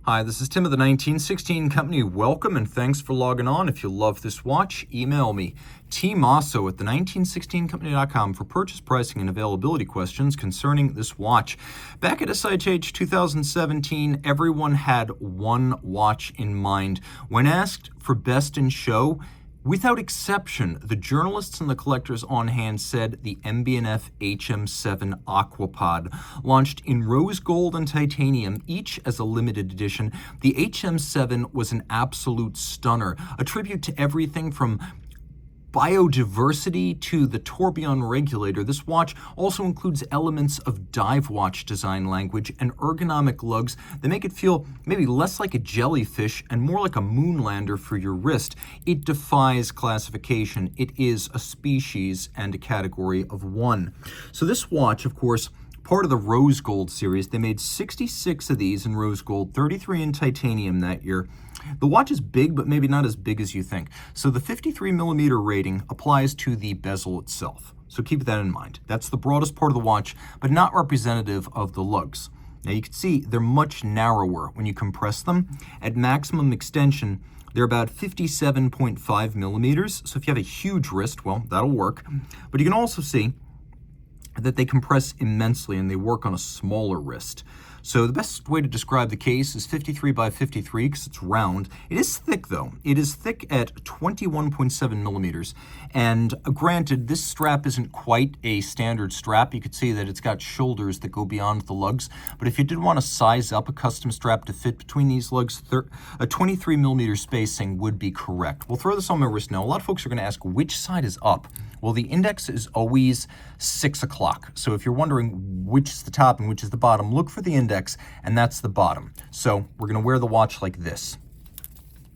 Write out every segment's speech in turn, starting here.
Hi, this is Tim of the 1916 Company. Welcome and thanks for logging on. If you love this watch, email me, Team Mosso at the1916company.com for purchase, pricing, and availability questions concerning this watch. Back at SIHH 2017, everyone had one watch in mind. When asked for best in show, without exception, the journalists and the collectors on hand said the MB&F HM7 Aquapod, launched in rose gold and titanium, each as a limited edition. The HM7 was an absolute stunner, a tribute to everything from biodiversity to the tourbillon regulator. This watch also includes elements of dive watch design language and ergonomic lugs that make it feel maybe less like a jellyfish and more like a moonlander for your wrist. It defies classification. It is a species and a category of one. So this watch, of course, part of the rose gold series. They made 66 of these in rose gold, 33 in titanium that year. The watch is big, but maybe not as big as you think. So the 53 millimeter rating applies to the bezel itself. So keep that in mind. That's the broadest part of the watch, but not representative of the lugs. Now you can see they're much narrower when you compress them. At maximum extension, they're about 57.5 millimeters. So if you have a huge wrist, well, that'll work. But you can also see that they compress immensely and they work on a smaller wrist. So the best way to describe the case is 53 by 53 because it's round. It is thick though. It is thick at 21.7 millimeters. And granted, this strap isn't quite a standard strap. You could see that it's got shoulders that go beyond the lugs. But if you did want to size up a custom strap to fit between these lugs, a 23 millimeter spacing would be correct. We'll throw this on my wrist now. A lot of folks are going to ask which side is up. Well, the index is always 6 o'clock. So if you're wondering which is the top and which is the bottom, look for the index, and that's the bottom. So we're going to wear the watch like this,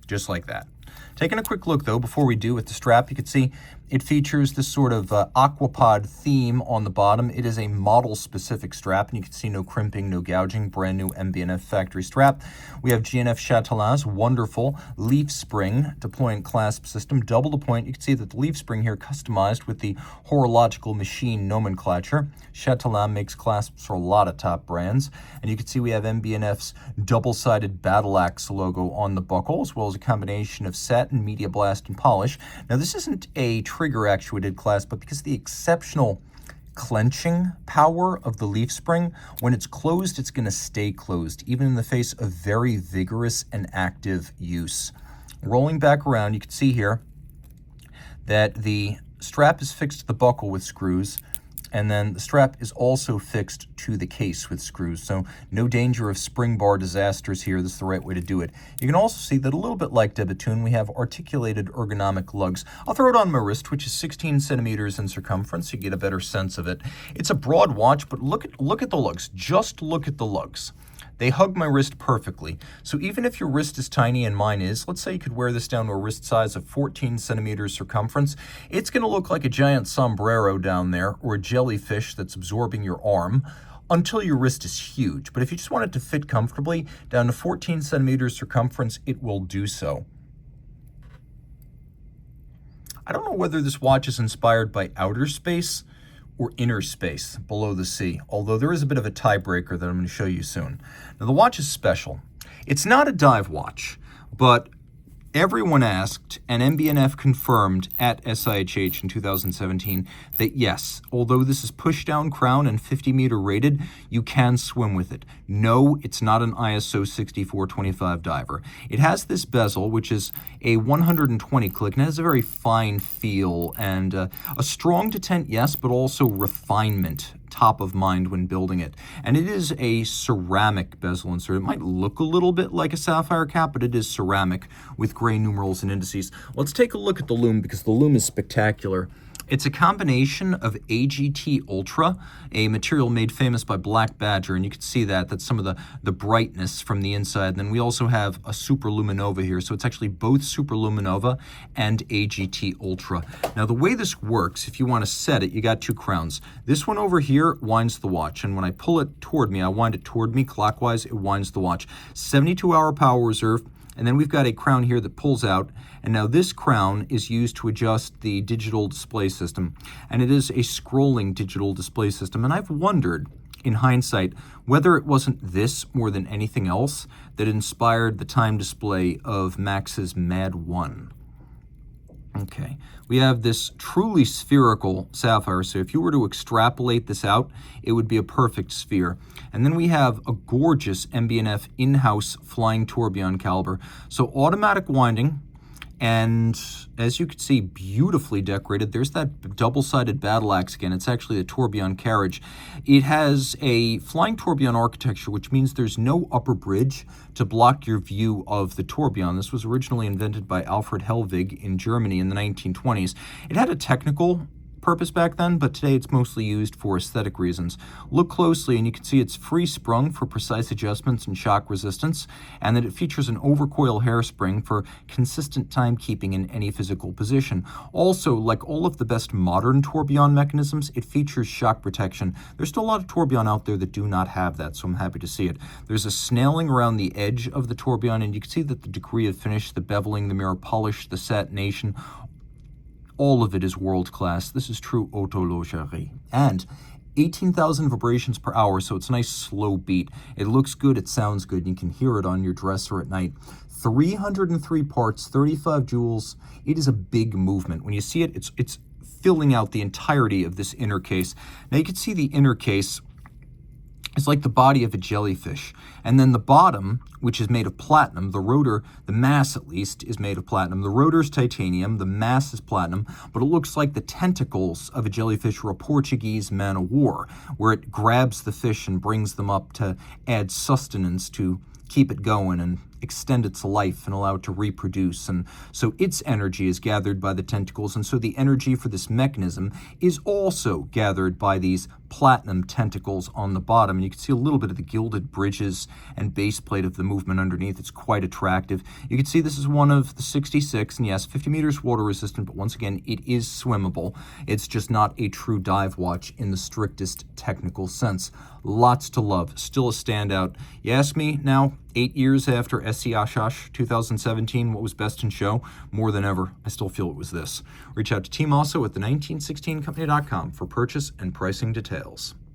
just like that. Taking a quick look, though, before we do at the strap, you can see it features this sort of Aquapod theme on the bottom. It is a model-specific strap, and you can see no crimping, no gouging, brand new MB&F factory strap. We have G&F Chatelin's wonderful leaf spring deployant clasp system, double deployant. You can see that the leaf spring here customized with the Horological machine nomenclature. Chatelain makes clasps for a lot of top brands, and you can see we have MB&F's double-sided battle axe logo on the buckle, as well as a combination of satin, media blast, and polish. Now, this isn't a trigger actuated clasp, but because of the exceptional clenching power of the leaf spring, when it's closed, it's going to stay closed, even in the face of very vigorous and active use. Rolling back around, you can see here that the strap is fixed to the buckle with screws, and then the strap is also fixed to the case with screws. So no danger of spring bar disasters here. This is the right way to do it. You can also see that a little bit like Debitoon, we have articulated ergonomic lugs. I'll throw it on my wrist, which is 16 centimeters in circumference. You get a better sense of it. It's a broad watch, but look at the lugs. Just look at the lugs. They hug my wrist perfectly. So even if your wrist is tiny, and mine is, let's say you could wear this down to a wrist size of 14 centimeters circumference, it's going to look like a giant sombrero down there, or a jellyfish that's absorbing your arm, until your wrist is huge. But if you just want it to fit comfortably down to 14 centimeters circumference, it will do so. I don't know whether this watch is inspired by outer space or inner space below the sea, although there is a bit of a tiebreaker that I'm going to show you soon. Now, the watch is special. It's not a dive watch, but everyone asked, and MB&F confirmed at SIHH in 2017 that yes, although this is push-down crown and 50-meter rated, you can swim with it. No, it's not an ISO 6425 diver. It has this bezel, which is a 120 click, and it has a very fine feel and a strong detent, yes, but also refinement top of mind when building it. And it is a ceramic bezel insert. It might look a little bit like a sapphire cap, but it is ceramic with gray numerals and indices. Let's take a look at the lume, because the lume is spectacular. It's a combination of AGT Ultra, a material made famous by Black Badger, and you can see that. That's some of the brightness from the inside. And then we also have a Super Luminova here, so it's actually both Super Luminova and AGT Ultra. Now, the way this works, if you want to set it, you got two crowns. This one over here winds the watch, and when I pull it toward me, I wind it toward me clockwise, it winds the watch. 72-hour power reserve. And then we've got a crown here that pulls out, and now this crown is used to adjust the digital display system, and it is a scrolling digital display system. And I've wondered, in hindsight, whether it wasn't this more than anything else that inspired the time display of Max's Mad 1. Okay, we have this truly spherical sapphire, so if you were to extrapolate this out, it would be a perfect sphere. And then we have a gorgeous MB&F in-house flying tourbillon caliber. So automatic winding, and as you can see, beautifully decorated. There's that double-sided battle axe again. It's actually a tourbillon carriage. It has a flying tourbillon architecture, which means there's no upper bridge to block your view of the tourbillon. This was originally invented by Alfred Hellwig in Germany in the 1920s. It had a technical purpose back then, but today it's mostly used for aesthetic reasons. Look closely and you can see it's free sprung for precise adjustments and shock resistance, and that it features an overcoil hairspring for consistent timekeeping in any physical position. Also, like all of the best modern tourbillon mechanisms, it features shock protection. There's still a lot of tourbillon out there that do not have that, so I'm happy to see it. There's a snailing around the edge of the tourbillon, and you can see that the degree of finish, the beveling, the mirror polish, the satination, all of it is world-class. This is true horologerie. And 18,000 vibrations per hour, so it's a nice slow beat. It looks good, it sounds good, and you can hear it on your dresser at night. 303 parts, 35 joules. It is a big movement. When you see it, it's filling out the entirety of this inner case. Now you can see the inner case is like the body of a jellyfish. And then the bottom, which is made of platinum, the rotor, the mass at least, is made of platinum. The rotor is titanium, the mass is platinum, but it looks like the tentacles of a jellyfish or a Portuguese man-o'-war, where it grabs the fish and brings them up to add sustenance to keep it going and extend its life and allow it to reproduce. And so its energy is gathered by the tentacles, and so the energy for this mechanism is also gathered by these platinum tentacles on the bottom. And you can see a little bit of the gilded bridges and base plate of the movement underneath. It's quite attractive. You can see this is one of the 66, and yes, 50 meters water resistant, but once again, it is swimmable. It's just not a true dive watch in the strictest technical sense. Lots to love, still a standout. You ask me now, 8 years after SC Ashash 2017, what was best in show? More than ever, I still feel it was this. Reach out to Team Mosso at the 1916company.com for purchase and pricing details.